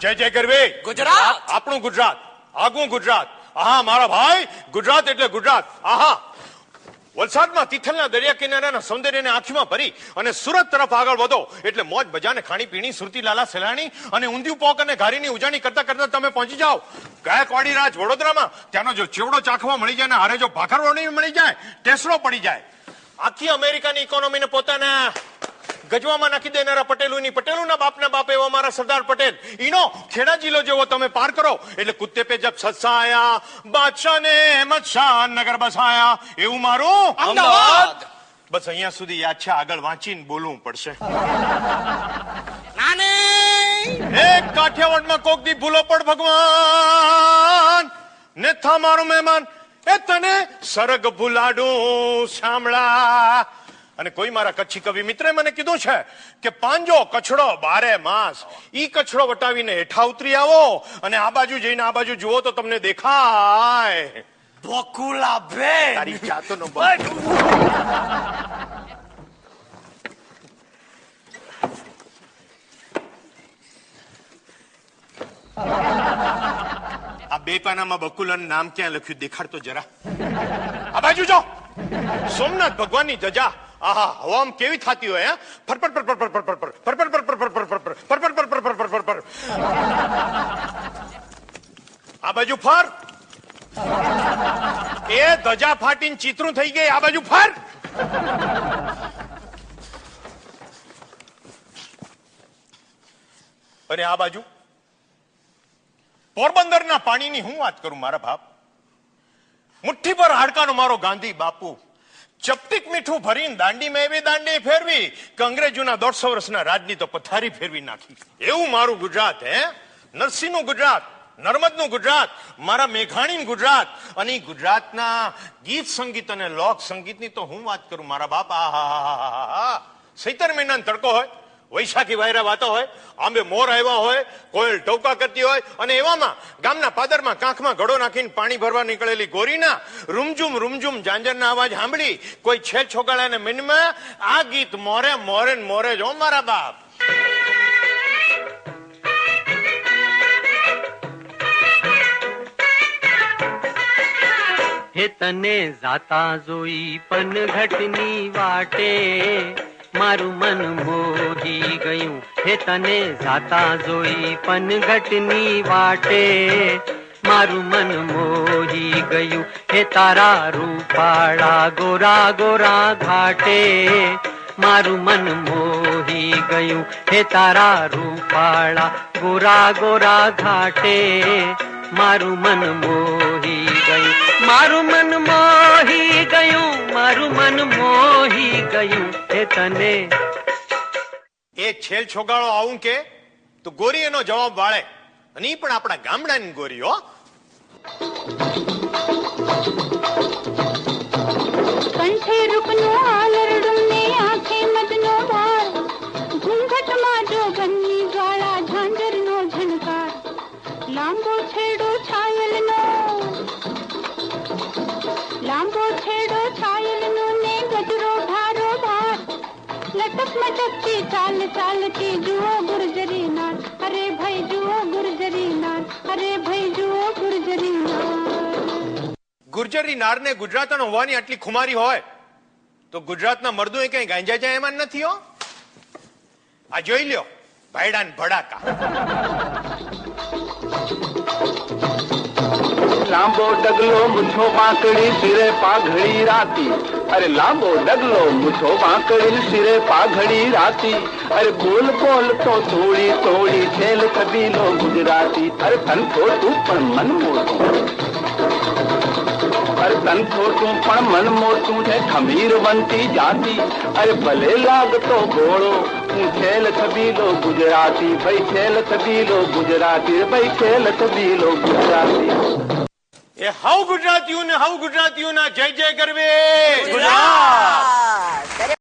જય જય ગરવી. ગુજરાત. આપણું ગુજરાત, આગવું ગુજરાત. આહા મારા ભાઈ, ગુજરાત એટલે ગુજરાત. આહા વલસાડમાં તિથલના દરિયા કિનારાના સૌંદર્યને આંખીમાં ભરી અને સુરત તરફ આગળ વધો એટલે મોજ બજાને ખાણીપીણી સુરતી લાલા સેલાણી અને ઊંધિયું પોક અને ઘારીની ઉજાણી કરતા કરતા તમે પહોંચી જાઓ ગાયકવાડી રાજ વડોદરામાં. ત્યાંનો જો ચેવડો ચાખવા મળી જાય ને હારે જો ભાખરવણી મળી જાય, ટેસડો પડી જાય. આખી અમેરિકાની ઇકોનોમીને પોતાના ગજવામાં નાખી દેનારા પટેલોની પટેલોના બાપના બાપ એવા મારા સરદાર પટેલ ઈનો ખેડા જિલ્લો જેવો તમે પાર કરો એટલે કુત્તે પે જબ સત્સાયા બાદશાહ ને અહેમદ શાહ નગર બસાયા એવું મારું અમદાવાદ. બસ અહીંયા સુધી યાદ છે, આગળ વાંચીને બોલવું પડશે. એક કાઠિયાવાડમાં કોક દી ભૂલો પડ ભગવાન ને થા મારો મહેમાન એ તને સરગ ભૂલાડું શામળા. અને કોઈ મારા કચ્છી કવિ મિત્રે મને કીધું છે કે પાંજો કચડો બારે માસ, ઈ કચડો વટાવીને હેઠા ઉતરી આવો અને આ બાજુ જઈને આ બાજુ જુઓ તો તમને દેખાય બકુલા બેન. તારી જાતો નો આ બે પાનામાં બકુલાનું નામ ક્યાં લખ્યું દેખાડતો જરા. આ બાજુ જો સોમનાથ ભગવાનની ધજા. આહા હવામાં કેવી થતી હોય. ફરફર ફરફર ફરફર ફરફર ફરફર ફરફર ફરફર ફરફર ફરફર ફરફર ફરફર ફરફર. આ બાજુ ફર. એ ધજા ફાટીને ચિત્રું થઈ ગઈ. આ બાજુ ફર. અને આ બાજુ પોરબંદરના પાણીની હું વાત કરું મારા બાપ. મુઠ્ઠી પર હાડકાનો મારો ગાંધી બાપુ ચપટીક મીઠું ભરીને દાંડીમાં એવી દાંડી ફેરવી કે અંગ્રેજોના 150 વર્ષના રાજની તો પથારી ફેરવી નાખી. એવું મારું ગુજરાત. નરસિંહનું ગુજરાત, નર્મદનું ગુજરાત, મારા મેઘાણીનું ગુજરાત. અને ગુજરાતના ગીત સંગીત અને લોક સંગીતની તો હું વાત કરું મારા બાપ. આહા 17 મહિનાનો તડકો હોય, વૈશાખી વાયરા વાતો હોય, આંબે મોર આવ્યા હોય, કોયલ ટોકા કરતી હોય અને એવામાં ગામના પાદરમાં કાંખમાં ઘડો નાખીને પાણી ભરવા નીકળેલી ગોરીના રૂમઝુમ રૂમઝુમ ઝાંઝરના અવાજ સાંભળી કોઈ છેદ છોગાળાને મનમાં આ ગીત મોરે મોરે મોરે જો મારા બાપ. હે તને જાતા જોઈ પનઘટની વાટે મારું મન મોહી ગયું. હે તને જાતા જોઈ પનઘટની વાટે મારું મન મોહી ગયું. હે તારા રૂપાળા ગોરા ગોરા ઘાટે મારું મન મોહી ગયું. હે તારા રૂપાળા ગોરા ગોરા ઘાટે મારું મન મોહી ગયું. મારું મન મોહી ગયું, મારું મન મોહી ગયું. હે તને એ છેલ છોગાળો આવું કે તો ગોરી એનો જવાબ વાળે. અને ઈ પણ આપણા ગામડાની ગોરી હો. કંઠે રૂપનો આલરડું ને આંખે મદનો વાર, ઘૂંઘટમાં જોગનની જ્વાળા ઝાંઝરનો ઝણકાર, લાંબો છેડો છાયલનો, લાંબો છેડો છાયલનો ને ગજરો ભારો ભાર, લટક મટકતી ચાલ ચાલતી જુઓ ગુર્જરી નાર. અરે ભાઈ જુઓ ગુર્જરી નાર, અરે ભાઈ જુઓ ગુર્જરી નાર. ગુર્જરી નારને ગુજરાતનો હોવાની આટલી ખુમારી હોય તો ગુજરાતના મર્દો એ કઈ ગાંજા જાય એમાં નથી હો. આ જોઈ લ્યો ભાઈડાન ભડાકા. લાંબો ડગલો મૂછો પાંકડી સિરે પાઘડી રાતી. અરે લાંબો ડગલો મૂછો પાંકડી સિરે પાઘડી રાતી. અરે બોલ બોલ તો થોડી થોડી છેલ કબીલો ગુજરાતી. અરે તન થોડું પણ મન મોટું, અરે તન થોડું પણ મન મોટું છે ખમીર બનતી જાતી. અરે ભલે લાગતો ઘોડો હું છેલ કબીલો ગુજરાતી. ભાઈ છેલ કબીલો ગુજરાતી, ભાઈ છેલ કબીલો ગુજરાતી. એ હાઉ ગુજરાતીઓ ને હાઉ ગુજરાતીઓના જય જય કરવે. ગુજરાત.